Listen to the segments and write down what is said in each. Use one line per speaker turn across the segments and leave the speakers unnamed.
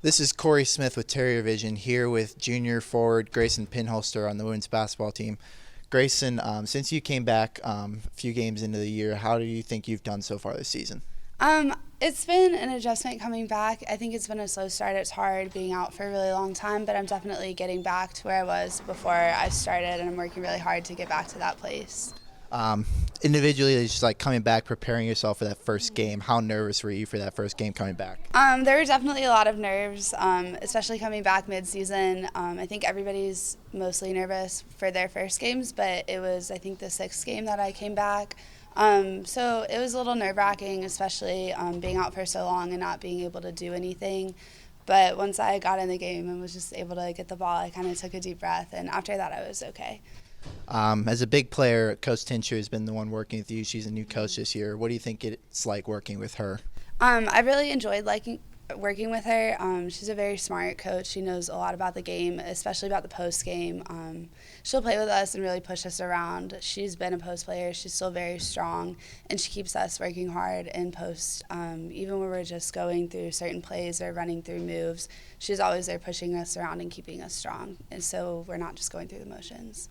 This is Corey Smith with Terrier Vision here with junior forward Grayson Pinholster on the women's basketball team. Grayson, since you came back a few games into the year, how do you think you've done so far this season?
It's been an adjustment coming back. I think it's been a slow start. It's hard being out for a really long time, but I'm definitely getting back to where I was before I started, and I'm working really hard to get back to that place.
Individually, it's just like coming back, preparing yourself for that first game. How nervous were you for that first game coming back?
There were definitely a lot of nerves, especially coming back mid-season. I think everybody's mostly nervous for their first games, but it was, I think, the sixth game that I came back. So it was a little nerve-wracking, especially being out for so long and not being able to do anything. But once I got in the game and was just able to get the ball, I kind of took a deep breath, and after that I was okay.
As a big player, Coach Tincher has been the one working with you. She's a new coach this year. What do you think it's like working with her?
I really enjoyed working with her. She's a very smart coach. She knows a lot about the game, especially about the post game. She'll play with us and really push us around. She's been a post player. She's still very strong, and she keeps us working hard in post. Even when we're just going through certain plays or running through moves, she's always there pushing us around and keeping us strong. And so we're not just going through the motions.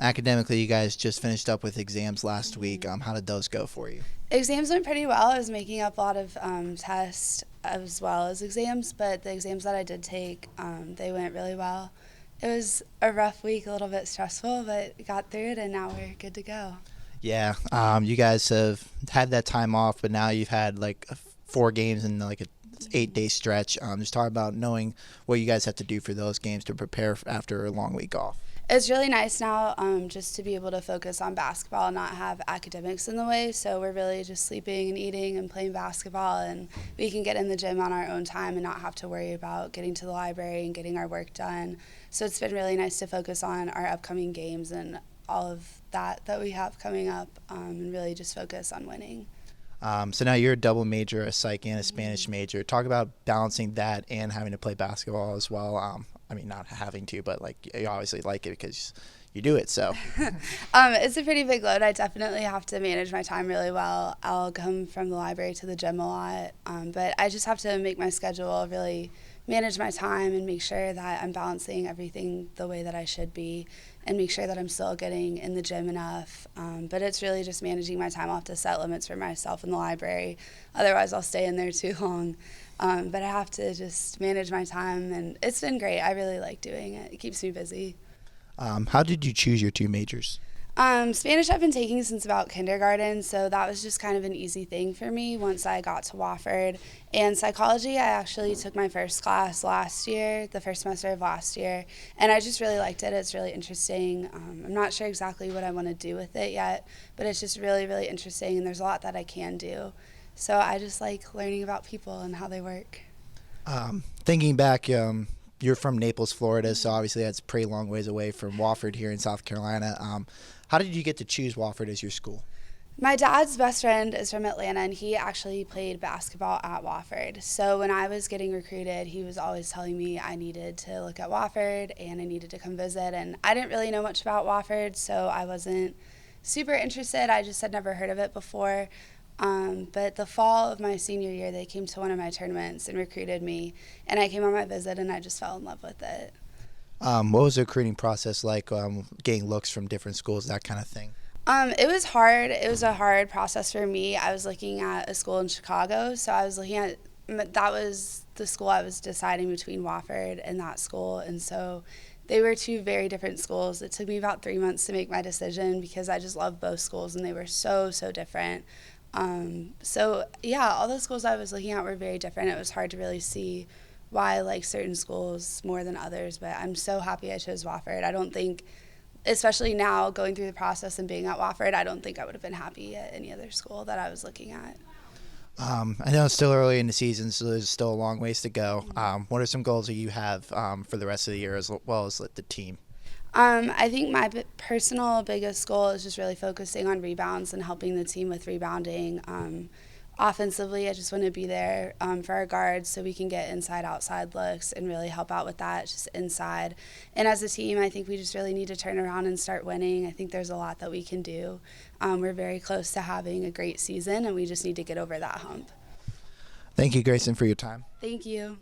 Academically, you guys just finished up with exams last week. How did those go for you?
Exams went pretty well. I was making up a lot of tests as well as exams, but the exams that I did take, they went really well. It was a rough week, a little bit stressful, but got through it, and now we're good to go.
Yeah, you guys have had that time off, but now you've had like 4 games in like a 8-day stretch. Just talk about knowing what you guys have to do for those games to prepare after a long week off.
It's really nice now just to be able to focus on basketball and not have academics in the way. So we're really just sleeping and eating and playing basketball, and we can get in the gym on our own time and not have to worry about getting to the library and getting our work done. So it's been really nice to focus on our upcoming games and all of that we have coming up, and really just focus on winning.
So now you're a double major, a psych and a Spanish major. Talk about balancing that and having to play basketball as well. I mean, not having to, but like you obviously like it because you do it. So
it's a pretty big load. I definitely have to manage my time really well. I'll come from the library to the gym a lot, but I just have to make my schedule, really manage my time and make sure that I'm balancing everything the way that I should be, and make sure that I'm still getting in the gym enough. But it's really just managing my time. I'll have to set limits for myself in the library. Otherwise, I'll stay in there too long. But I have to just manage my time, and it's been great. I really like doing it. It keeps me busy.
How did you choose your 2 majors?
Spanish I've been taking since about kindergarten, so that was just kind of an easy thing for me once I got to Wofford. And psychology, I actually took my first class last year, the first semester of last year, and I just really liked it. It's really interesting. I'm not sure exactly what I want to do with it yet, but it's just really, really interesting, and there's a lot that I can do. So I just like learning about people and how they work.
Thinking back, you're from Naples, Florida, so obviously that's a pretty long ways away from Wofford here in South Carolina. How did you get to choose Wofford as your school?
My dad's best friend is from Atlanta, and he actually played basketball at Wofford. So when I was getting recruited, he was always telling me I needed to look at Wofford and I needed to come visit. And I didn't really know much about Wofford, so I wasn't super interested. I just had never heard of it before. But the fall of my senior year, they came to one of my tournaments and recruited me, and I came on my visit, and I just fell in love with it.
What was the recruiting process like, getting looks from different schools, that kind of thing?
It was hard. It was a hard process for me. I was looking at a school in Chicago, so I was looking at that was the school I was deciding between Wofford and that school, and so they were 2 very different schools. It took me about 3 months to make my decision because I just loved both schools, and they were so different. So yeah, all the schools I was looking at were very different. It was hard to really see why I like certain schools more than others, but I'm so happy I chose Wofford. I don't think, especially now going through the process and being at Wofford, I don't think I would have been happy at any other school that I was looking at.
I know it's still early in the season, so there's still a long ways to go. What are some goals that you have for the rest of the year as well as the team?
I think my personal biggest goal is just really focusing on rebounds and helping the team with rebounding. Offensively, I just want to be there for our guards so we can get inside-outside looks and really help out with that, just inside. And as a team, I think we just really need to turn around and start winning. I think there's a lot that we can do. We're very close to having a great season, and we just need to get over that hump.
Thank you, Grayson, for your time.
Thank you.